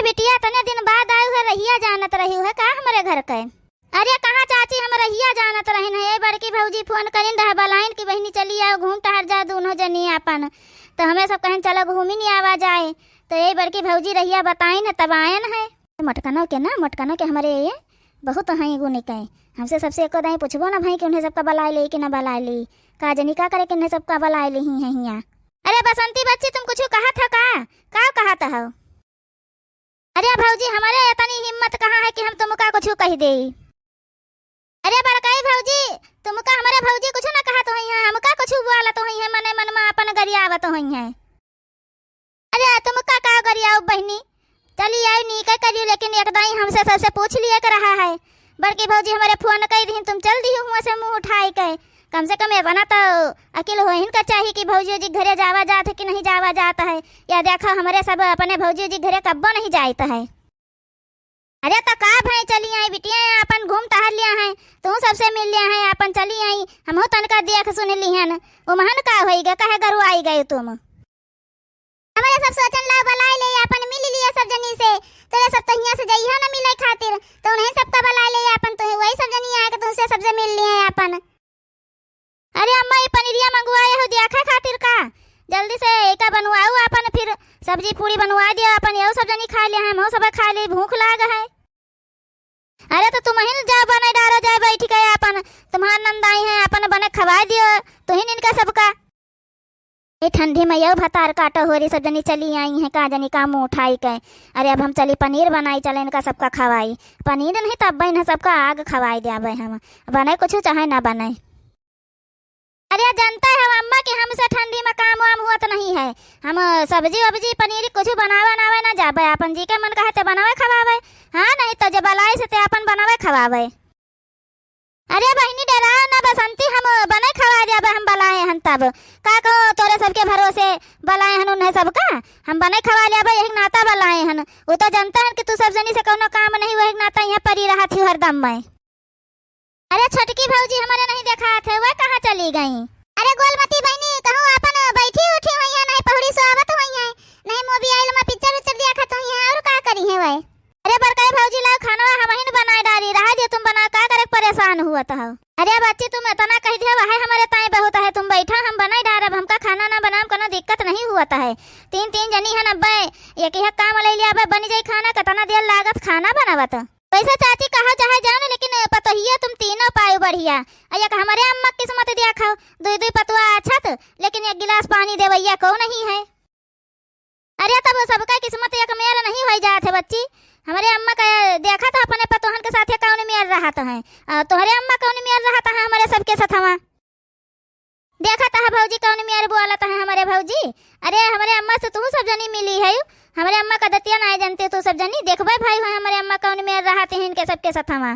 बिटिया तने दिन बाद आयु है, रहिया जानत रही है का हमारे घर के? अरे कहाँ चाची, हम रहिया जानत रही है। बड़की भौजी फोन करिन रह बलाइन की बहनी चली आओ घूम टहर जा दोनों जनी अपन। तो हमें सब कहें चलो घूमी नहीं आवा जाए। तो ये बड़की भौजी रहिया बताइन है तब आयन है। मटकनों के ना, मटकनों के हमारे ये बहुत हैं गुने के। हमसे सबसे एको दाई पूछबो ना भाई कि उन्हें सबका बलाय ले कि ना बलाय ले, का जनी का करे कि उन्हें सबका बलाय ले ही है हिया। अरे बसंती बच्ची तुम कुछ कहा था का कहा था? अरे भौजी हमारे इतनी हिम्मत कहाँ है कि हम तुमका कुछ कह दे। अरे बड़काई भौजी तुमका हमारे भौजी कुछ ना कहा तो है, हमका कुछ बोला तो है, मने मन में अपन गरियावा तो है। अरे तुमका का गरियाओ बहनी, चली आई नी का करियो, लेकिन एक दाई हमसे सबसे पूछ लिया कर रहा है। बड़की भौजी हमारे फोन कई दी तुम चल दी हुआ से मुंह उठाई के। कम से कम ये बना तो अकेले हो ही का चाहिए कि भौजी जी घरे जावा जात है कि नहीं जावा जाता है। या देखा हमारे सब अपने भौजी जी घरे कब्बो नहीं जाता है। अरे तो का भाई चली आई बिटिया, अपन घूम टहर लिया है, तू सबसे मिल लिया है, अपन चली आई हम तनका देख सुन लिहन। वो महन का होइगा कहे गरु आई गए तुम। हमारे सब सोचन ला बलाय ले अपन मिल लिया सब जनी से। तेरे सब तो हिया से जइहा ना मिले खातिर, तो उन्हें सबका बलाय ले अपन, तो वही सब जनी आए के तुमसे सबसे मिल लिए अपन। अरे अम्मा ये पनीरिया मंगवाए हो देखा खातिर का, जल्दी से एका बनवाओ अपन, फिर सब्जी पूरी बनवा दिया अपन, ये सब जनी खा लिया है, हम सब खा ली, भूख लाग है। अरे तो तुम ही जा बने डालो जाए बैठ गए अपन, तुम्हार नंद आई है अपन बने खवा दियो तो ही इनका सबका। ये ठंडी में यह भतार काटो हो रही, सब जनी चली आई है का जनी का मुँह उठाई के। अरे अब हम चली पनीर बनाई, चले इनका सबका खवाई। पनीर नहीं तब बहन सबका आग खवाई दे हम, बने कुछ चाहे ना बने। अरे जानता है अम्मा कि हमसे ठंडी में काम वाम हुआ तो नहीं है, हम सब्जी वब्जी पनीर कुछ बनावे नावे ना जाबे, अपन जी के मन कहे ते बनावे खवावे। हाँ नहीं तो जब बलाई से ते अपन बनावे खवावे। अरे बहनी डराओ ना बसंती, हम बने खवा दिया हम बलाए हन तब का कहो तोरे सबके भरोसे बलाए हन उन्हें सबका, हम बने खवा लिया यही नाता बलाए हन। वो तो जानता है कि तू सब जनी से कोनो काम नहीं, वही नाता यहाँ परी रहा थी हरदम में। अरे छोटकी भौजी हमारे नहीं देखा थे, वह कहाँ चली गई? अरे गोलमती बहनी कहूँ अपन बैठी उठी हुई है, नहीं पहुड़ी सुआवत हुई है, नहीं मोबाइल में पिक्चर उच्चर देखत हुई है, और का करी है वह? अरे बड़काई भौजी लाओ खाना हम ही बनाए डाली रहा जो तुम बना का करे परेशान हुआ था। अरे बच्ची तुम इतना कह दिया वह हमारे ताई बहुत है, तुम बैठा हम बनाई डाल, हमका खाना ना बनाम कोनो दिक्कत नहीं हुआ है। तीन जनी है नब्बे एक ही काम ले लिया बनी जाई खाना, कितना देर लागत खाना बनावत। वैसे चाची कहा चाहे जानो, लेकिन पतोहिया तुम तीनों पायो बढ़िया। अया हमारे अम्मा किस्मत दिया खाओ दुई दुई पतुआ अच्छा, लेकिन एक गिलास पानी देवैया को नहीं है। अरे तब सबका किस्मत एक मेल नहीं हो जाते बच्ची। हमारे अम्मा का देखा था अपने पतोहन के साथ कौन मेल रहा है, तुम्हारे अम्मा कौन मेल रहा है हमारे सबके साथ वहाँ देखा था भौजी कौन मेल बोला था हमारे भौजी। अरे हमारे अम्मा से तू सब जनी मिली है, हमारे अम्मा का दतिया ना जानते तो सब जनी देखबे भाई है हमारे अम्मा कौन मेल रहा थे इनके सबके साथ वहाँ।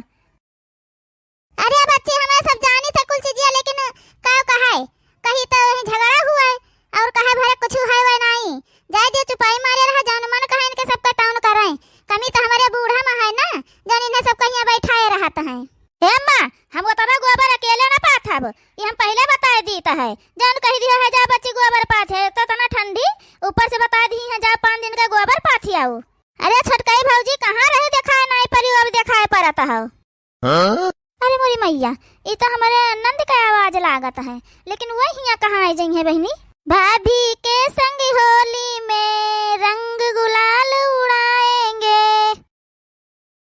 अरे बच्चे हमें सब जानी थे कुल चीज़, लेकिन का कहा है कहीं तो झगड़ा हुआ है और कहा भरे कुछ है वह नहीं जाए दियो, चुपाई मारे रहा जान मन कहा इनके सबका टाउन कर रहे। कमी तो हमारे बूढ़ा में है ना, जान इन्हें सब कहीं बैठाए रहता है। हे अम्मा हमको तना गोबर अकेले ना पात है, ये हम पहले बता दीता है, जान कह दिया है जा बच्ची गोबर पात है तो तना ठंडी ऊपर से बता दी है जा 5 दिन का गोबर पाथी आओ। अरे छोटकाई भौजी कहाँ रहे दिखाए नहीं परी, अब दिखाए पड़ता है। अरे मोरी मैया ये तो हमारे नंद का आवाज लागत है, लेकिन वही यहाँ कहाँ आई जाई है बहनी? भाभी के संग होली में रंग गुलाल उड़ाएंगे,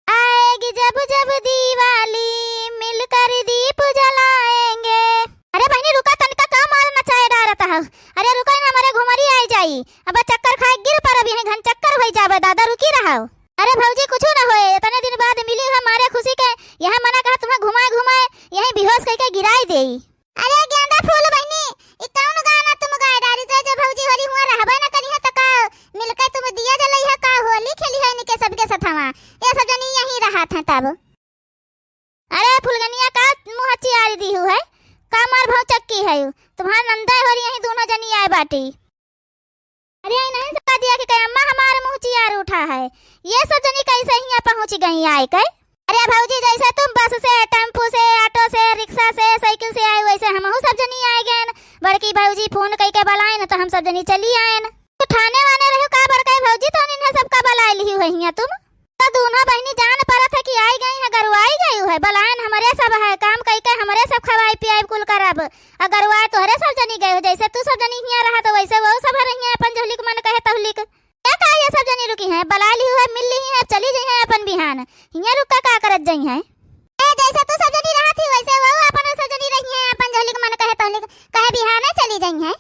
आएगी जब जब दिवाली मिलकर दीप जलाएंगे। अरे बहनी रुका तनिका का मार नचाए डालता है। अरे रुका ना हमारे घुमरी आई जाई, अब चक्कर खाए गिर पर अभी घन चक्कर हो जावे, दादा रुकी रहा। अरे भौजी कुछ ना होए, इतने दिन बाद मिली हमारे खुशी के, यहाँ मना कहा तुम्हें घुमाए यहीं बेहोश करके गिराई देई। अरे गेंदा फूल बहनी ई कौन गाना तुम गाए डारी जो भौजी होली हुआ रहबे ना करी है त का मिलकर तुम दिया जलई है का होली खेली है इनके सबके साथवा, ये सब जनी यहीं रहा था तब। अरे फुलगनिया का मुंह चियारी दी है का मार भाव चक्की है, तुम्हारा नंदा और यहीं दोनों जनी आए बाटी। अरे नहीं बता दिया कि अम्मा हमारे मुंह चियार उठा है, ये सब जनी कैसे यहाँ पहुँच गई आए कर? अरे भौजी जैसे तुम बस से टेम्पो से ऑटो से रिक्शा से साइकिल से आए वैसे हम सब जनी आए गए। बड़की भौजी फोन करके बुलाए न तो हम सब जनी चली आए। तो ठाने वाने रहो का बड़का भौजी तो इन्हें सबका बलाई ली है हिया तुम तो दोनों बहनी जान परत है कि आई गई है गरुआई गई है बलायन हमरे सब है काम कई के हमरे सब खवाई पियाई कुल करब अगर वाय तोहरे सब जनी गए हो जैसे तू सब जनी हिया रहा तो वैसे वो सब रही अपन जोहलिक मन कहे तहलिक क्या कहा ये सब जनी रुकी है बला ली है मिल ली है चली गई है अपन बिहान हिया रुक का करत जई है ए जैसे तू सब जनी रहा थी वैसे वो अपन सब जनी रही है अपन जोहलिक मन कहे तहलिक कहे बिहान चली गई है